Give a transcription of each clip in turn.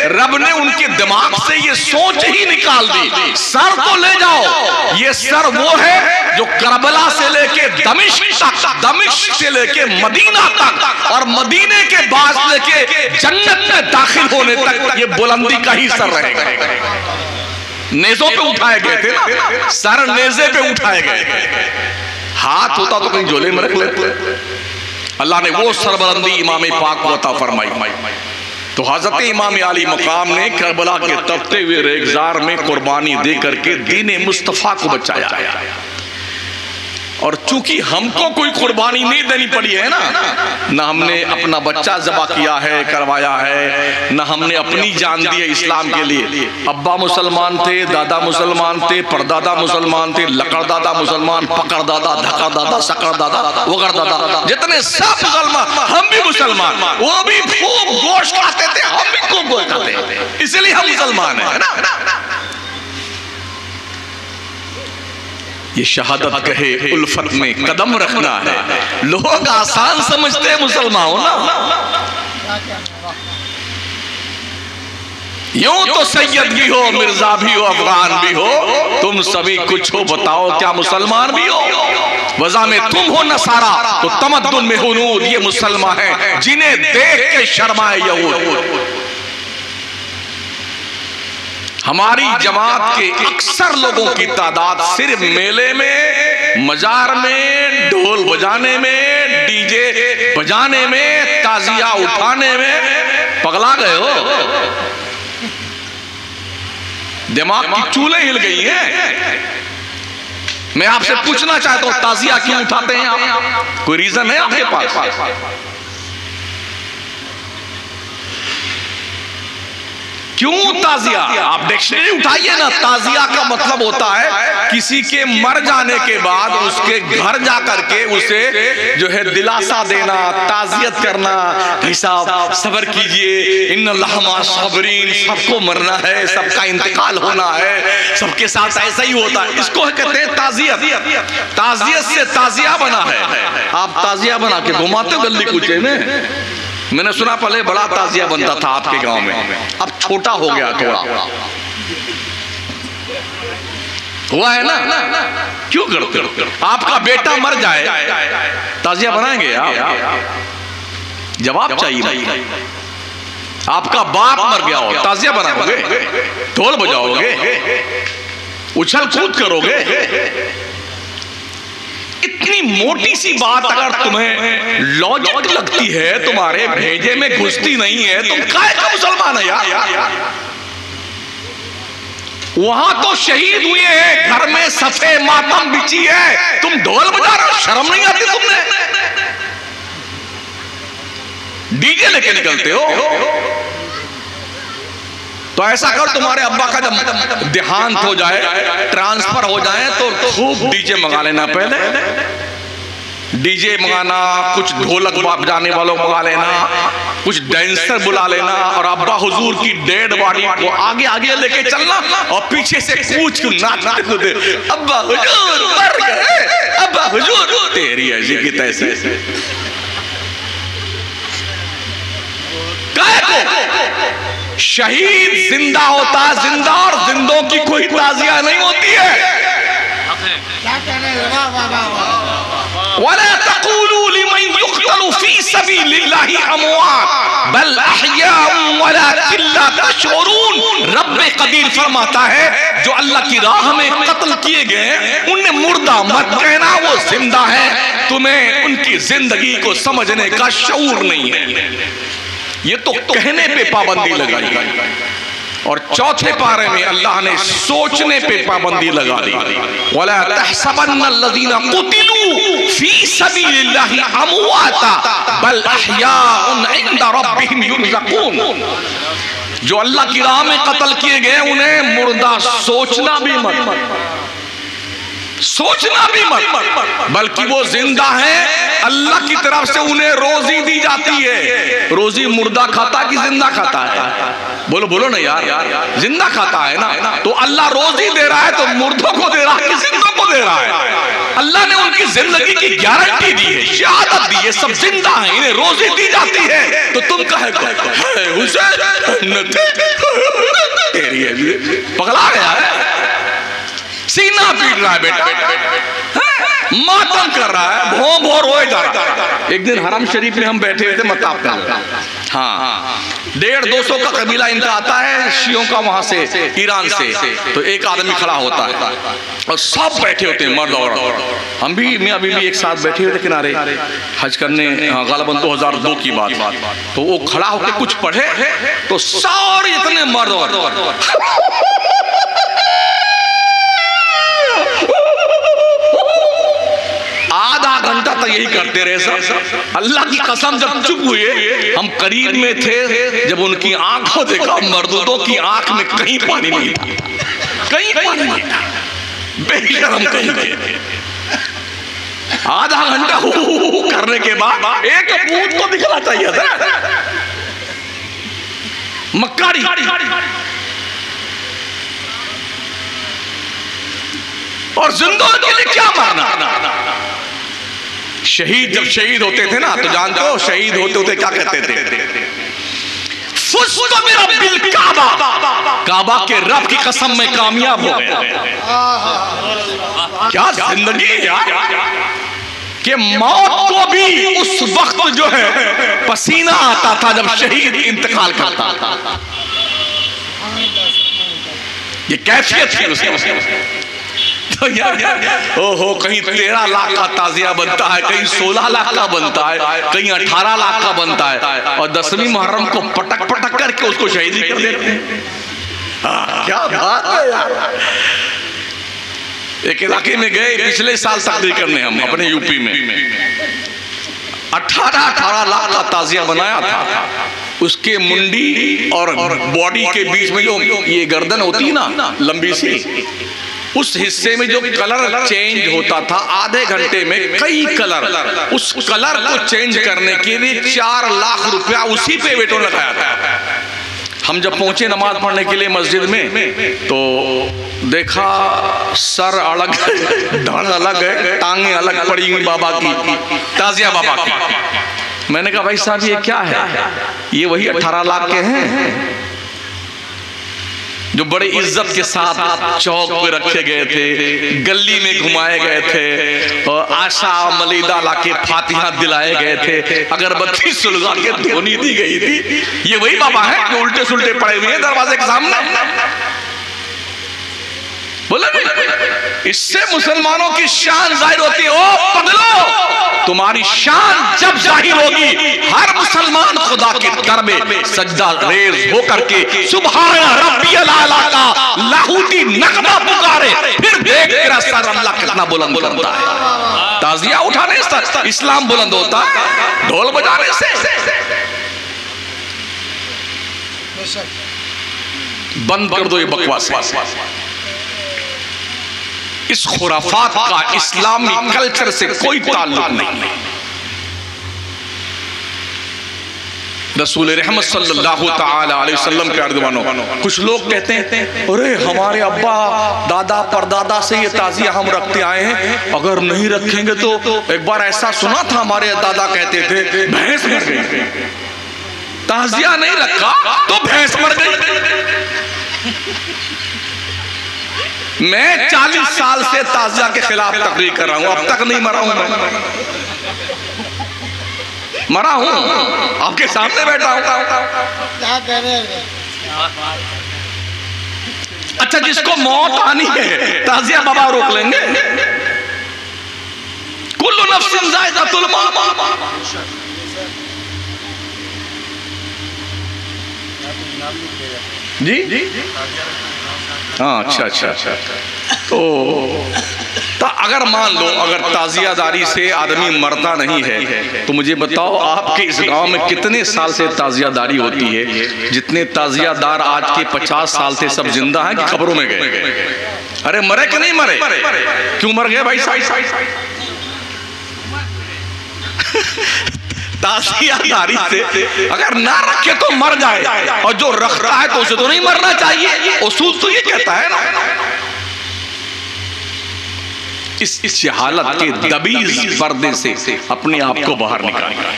रब ने उनके दिमाग से ये सोच ही निकाल दी, सर तो ले जाओ। ये सर वो है जो करबला से लेके दमिश्क तक, दमिश्क से लेके मदीना तक और मदीने के बाद लेके जन्नत में दाखिल होने तक ये बुलंदी का ही सर रहेगा। नेज़ों पे उठाए गए थे ना, सर नेज़े पे उठाए गए, हाथ होता तो कहीं झोले में रख लेते। अल्लाह ने वो सरबलंदी इमाम पाक को अता फरमाई। तो हजरत इमाम अली मकाम ने करबला के तपते हुए रेगजार में कुर्बानी दे करके दीन मुस्तफ़ा को बचाया। और चूंकि हमको कोई कुर्बानी नहीं देनी पड़ी है ना हमने अपना बच्चा ज़बा किया है, करवाया है, ना हमने अपनी जान दी है इस्लाम के लिए। अब्बा मुसलमान थे, दादा मुसलमान थे, परदादा मुसलमान थे, लकड़ दादा मुसलमान, पकड़ दादा, धक्का दादा, शक्कर दादा, वगर दादा, जितने सब मुसलमान, हम भी मुसलमान। वो भी खूब गोश्त खाते थे, हम भी खूब गोश्त खाते थे, इसलिए हम मुसलमान है ना। ये शहादत कहे उल्फत में कदम रखना है। लोग आसान समझते हैं मुसलमान हो ना, यूं तो सैयद भी हो, मिर्जा भी हो, अफगान भी हो, तुम सभी कुछ हो, बताओ क्या मुसलमान भी हो? वज़ा में तुम हो नसारा तो तमद्दुन में हुनूद, ये मुसलमान है जिन्हें देख के शर्माए यहूद। हमारी जमात के अक्सर लोगों की तादाद सिर्फ मेले में, मजार में, ढोल बजाने में, डीजे बजाने में, ताजिया उठाने में पगला गए हो। दिमाग की चूलें हिल गई हैं। मैं आपसे पूछना चाहता हूं, ताजिया क्यों उठाते हैं आप? कोई रीजन है आपके पास? क्यों ताजिया? आप डिक्शनरी उठाइए ना, ताजिया का मतलब होता है किसी के मर जाने के बाद उसके घर जाकर के उसे जो है दिलासा देना, ताजियत करना, भाई साहब सब्र कीजिए, इन्नल्लाह मअस साबिरीन, सबको मरना है, सबका इंतकाल होना है, सबके साथ ऐसा ही होता है। इसको कहते हैं ताजियत। ताजियत से ताजिया बना है। आप ताजिया बना के घुमाते हो गली कूचे में। मैंने सुना पहले बड़ा ताजिया बनता था आपके गांव में, अब छोटा हो गया थोड़ा, हुआ है ना? क्यों करते हो? आपका बेटा मर जाए, ताजिया बनाएंगे आप? जवाब चाहिए भाई। आपका बाप मर गया हो, ताजिया बनाओगे? ढोल बजाओगे? उछल कूद करोगे? इतनी मोटी सी बात अगर तुम्हें लॉजिक लगती है, तुम्हारे भेजे में घुसती नहीं है, तुम काहे का मुसलमान है यार? वहां तो शहीद हुए हैं, घर में सफे मातम बिछी है, तुम ढोल बजा रहे हो, शर्म नहीं आती तुमने? डीजे लेके निकलते हो। तो ऐसा करो, तुम्हारे अब्बा का जब देहांत हो जाए, ट्रांसफर हो जाए, तो खूब डीजे मंगा लेना। पहले डीजे मंगाना, कुछ ढोलक बजाने वालों मंगा लेना, कुछ डांसर बुला लेना, और अब्बा हुजूर की डेड बॉडी को आगे आगे लेके चलना और पीछे से कूच नाचते कूदे, अब्बा हुजूर मर गए, अब्बा हुजूर, तेरी ऐसी की तैसी। शहीद जिंदा होता है, जिंदा, और जिंदों की कोई ताजिया नहीं होती है। वला तक़ूलू लिमन युक़तलु फ़ी सबीलिल्लाहि अमवात बल अहयाउन वलाकिन ला तशऊरून। रब कदीर फरमाता है, जो अल्लाह की राह में कत्ल किए गए उन्हें मुर्दा मत कहना, वो जिंदा है। तुम्हें उनकी जिंदगी को समझने का शऊर नहीं है। ये तो कहने पे पाबंदी लगाई, और चौथे पारे में अल्लाह ने सोचने पे पाबंदी लगा दी। वला तहसबन्नल्लज़ीना कुतिलू फी सबीलिल्लाहि अमवाता बल अहयाउन इंदा रब्बिहिम युरज़क़ून। जो अल्लाह की राह में कत्ल किए गए उन्हें मुर्दा सोचना भी मत, सोचना भी मत, बल्कि वो जिंदा है। अल्लाह की तरफ से उन्हें रोजी दी जाती है। रोजी मुर्दा खाता कि जिंदा खाता है? बोलो बोलो ना यार, जिंदा खाता है ना। तो अल्लाह रोजी दे रहा है तो मुर्दों को दे रहा है कि जिंदों को दे रहा है? अल्लाह ने उनकी जिंदगी की गारंटी दी है, शहादत दी है, सब जिंदा है, इन्हें रोजी दी जाती है। तो तुम कहे हुसैन रही है, पगला गया है, सीना पीट रहा है बेटा, मातम कर रहा है, भों भों रोए जा रहा है। एक दिन हरम शरीफ में हम बैठे हुए थे मताब पे, हाँ 150-200 का कबीला इनका आता है शियों का, वहां से ईरान से। तो एक आदमी खड़ा होता है और सब बैठे होते हैं मर्द और हम भी, मैं अभी भी एक साथ बैठे हुए थे किनारे हज करने, गालिबन 2002 की बात। तो वो खड़ा होकर कुछ पढ़े तो सारे इतने मर्द और आधा घंटा तक यही करते रहे सब। अल्लाह की कसम जब चुप हुए, हम करीब में थे, जब उनकी आंखों देखा, मर्दों की आंख में कहीं पानी नहीं था, कहीं पानी नहीं था, बेशरम कहीं थे। आधा घंटा करने के बाद एक बूंद तो दिखना चाहिए था, मक्कारी। और जिंदगी के लिए क्या मारना। शहीद जब शहीद होते थे ना, तो जानते हो शहीद होते होते क्या कहते थे, काबा के रब की कसम में कामयाब हो गया। क्या जिंदगी यार, कि मौत को भी उस वक्त जो है पसीना आता था जब शहीद इंतकाल करता था। ये कैफियत थी उसकी। तो यार ओहो, कहीं 13 लाख का ताजिया बनता है, कहीं 16 लाख का बनता है, कहीं 18 लाख का बनता है, और 10वीं मुहर्रम को पटक पटक करके उसको शहीदी कर देते हैं। क्या बात है यार। एक इलाके में गए पिछले साल तकरीर करने हम अपने यूपी में, 18 लाख का ताजिया बनाया था। उसके मुंडी और बॉडी के बीच में जो ये गर्दन होती है ना लंबी सी, उस हिस्से में जो कलर चेंज होता था आधे घंटे में कई कलर, उस कलर को चेंज करने के लिए 4 लाख रुपया उसी पे वेटो लगाया था। हम जब पहुंचे नमाज पढ़ने के लिए मस्जिद में, तो देखा सर अलग, धड़ अलग है, टांगे अलग पड़ी हुई बाबा की, ताजिया बाबा की। मैंने कहा भाई साहब ये क्या है? ये वही 18 लाख के हैं जो बड़े इज्जत के साथ चौक पे रखे गए थे, गली में घुमाए गए थे, और आशा मलीदा लाके फातिहा दिलाए गए थे, अगरबत्ती सुलगा के धोनी दी गई थी। ये वही बाबा है जो उल्टे सुल्टे पड़े हुए हैं दरवाजे के सामने। बोले इससे मुसलमानों की शान जाहिर होती है। ओ पगलो, तुम्हारी शान जब जाहिर होगी, हर मुसलमान खुदा के दर में सजदा रेज होकर के सुभान रब्बियल आला का लाहूती नगमा पुकारे, फिर देख तेरा सर अल्लाह कितना बुलंद करता है। ताजिया उठाने से इस्लाम बुलंद होता है, ढोल बजाने से। बंद कर दो ये बकवास। इस खुराफात का इस्लामी कल्चर से कोई ताल्लुक नहीं। रसूल रहमत सल्लल्लाहु ताला अलैहि वसल्लम के अर्दवानो, कुछ लोग कहते हैं अरे हमारे अब्बा दादा परदादा से ये ताजिया हम रखते आए हैं, अगर नहीं रखेंगे तो, एक बार ऐसा सुना था हमारे दादा कहते थे भैंस मर गई, ताजिया नहीं रखा तो भैंस मर गई। मैं 40 साल से ताजिया के खिलाफ तकरीर कर रहा हूं, अब तक नहीं मरा हूं। मरा हूं, आपके सामने बैठा हूं। क्या कह रहे हैं? अच्छा, जिसको मौत आनी है ताजिया बाबा रोक लेंगे। कुल्लु नफ्सिन जायकातुल मौत। जी हाँ, अच्छा। तो अगर मान लो अगर ताजियादारी से आदमी मरता नहीं है, तो मुझे बताओ आपके इस गांव में कितने साल से ताजियादारी होती है? जितने ताजियादार आज के 50 साल से सब जिंदा हैं कि खबरों में गए? अरे मरे कि नहीं मरे? क्यों मर गए भाई साहब? ताजियादारी से अगर ना रखे तो मर जाए, और जो रखता है तो उसे तो नहीं मरना चाहिए। उसूल तो ये कहता है ना। इस हालत के दबीज पर्दे से अपने आप को बाहर निकालना।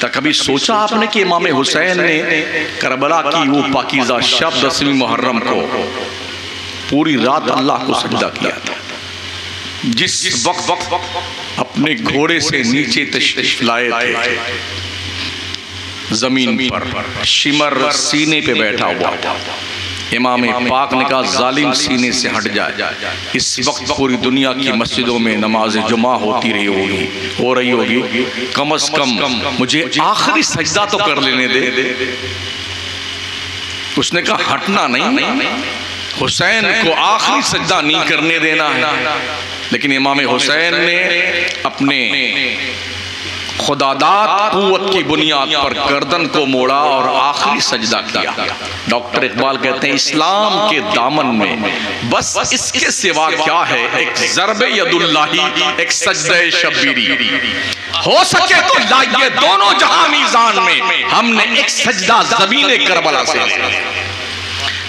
कभी सोचा आपने कि इमाम हुसैन ने करबला की वो पाकीज़ा शब 10वीं मुहर्रम को पूरी रात अल्लाह को सजदा किया था। जिस वक्त अपने घोड़े से नीचे तशरीफ लाए थे, जमीन पर शिमर सीने पे बैठा हुआ था। इमाम पाक ने कहा जालिम सीने से हट जाए। इस वक्त पूरी दुनिया की मस्जिदों में नमाज जुमा होती हो रही होगी, कम अज कम मुझे आखिरी सजदा तो कर लेने दे। उसने कहा हटना नहीं, हुसैन को आखिरी सजदा नहीं करने देना है। लेकिन इमाम हुसैन ने अपने खुदादात कुव्वत की बुनियाद पर गर्दन को मोड़ा और आखिरी सजदा किया। डॉक्टर इकबाल कहते हैं इस्लाम के दामन में बस इसके सिवा क्या है, एक ज़रबे यदुल्लाही, एक सजदे शब्बीरी। हो सके तो लाइए दोनों जहां मीज़ान में, हमने एक सजदा ज़मीने करबला से।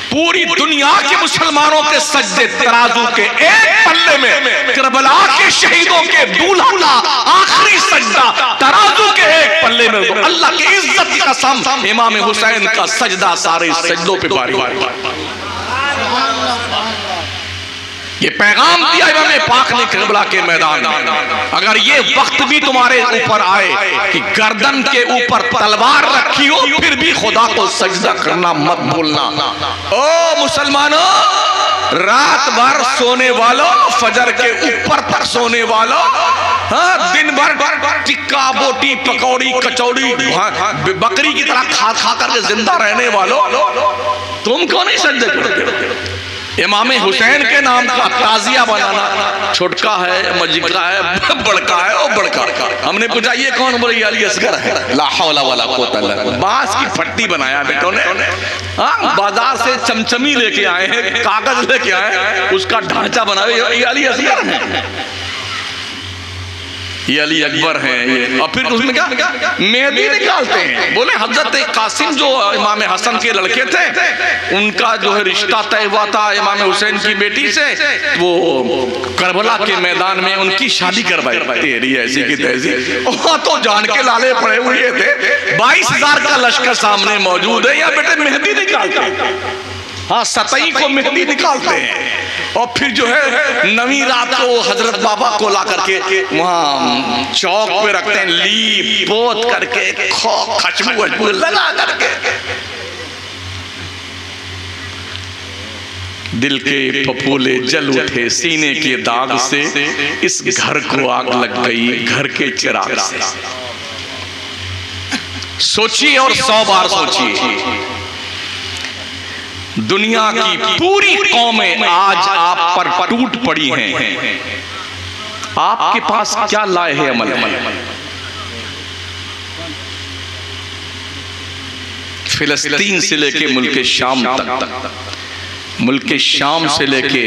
पूरी दुनिया के मुसलमानों के सजदे तराजू के एक पल्ले में, करबला के शहीदों के दूल्हा आखिरी सजदा तराजू के एक पल्ले में। तो अल्लाह की इज्जत की कसम, इमाम हुसैन का सजदा सारे सजदों पे भारी। ये पैगाम दिया इमाम पाक ने करबला के मैदान में। अगर ये वक्त भी तुम्हारे ऊपर आए कि गर्दन के ऊपर तलवार रखी हो, फिर भी खुदा को सजदा करना मत भूलना। ओ मुसलमानों, रात भर सोने वालों, फजर के ऊपर तक सोने वालों, हाँ, दिन भर टिक्का बोटी पकौड़ी कचौड़ी बकरी की तरह खा खा करके जिंदा रहने वालों, तुम क्यों नहीं सजदे करते? इमाम हुसैन के नाम का ताजिया बनाना छोटका है, मजिका है, बड़का है और बड़का। हमने पूछा ये कौन? बोले अली असगर है। ला हौला वला कुव्वता इल्ला बिल्लाह। बांस की फट्टी बनाया बेटों ने, हाँ, बाजार से चमचमी लेके आए हैं, कागज लेके आए हैं, उसका ढांचा बनाए, ये अली असगर है, ये अली अकबर है ये। और फिर उसमें क्या मेहंदी निकालते हैं। बोले हजरत कासिम जो इमाम हसन के लड़के थे, उनका जो है रिश्ता तय हुआ था इमाम हुसैन की बेटी से, वो करबला के मैदान में उनकी शादी करवाई। तेरी ऐसी की तैसी, वहां तो जान के लाले पड़े हुए थे। 22,000 का लश्कर सामने मौजूद है, या बेटे मेहंदी निकालते हैं, हाँ, सतई को मेहंदी निकालते हैं। और फिर जो है नवी रात को हजरत बाबा को ला करके वहां चौक पे रखते हैं, लीप पोत करके खुशबू लगा करके। दिल के फफूले जल उठे सीने के दाग से, इस घर को आग लग गई घर के चिराग से। सोचिए और 100 बार सोचिए, दुनिया की पूरी कौमें आज आप पर टूट पड़ी हैं, आपके पास क्या लाए हैं अमल? फिलिस्तीन से लेके मुल्क शाम तक, मुल्क शाम से लेके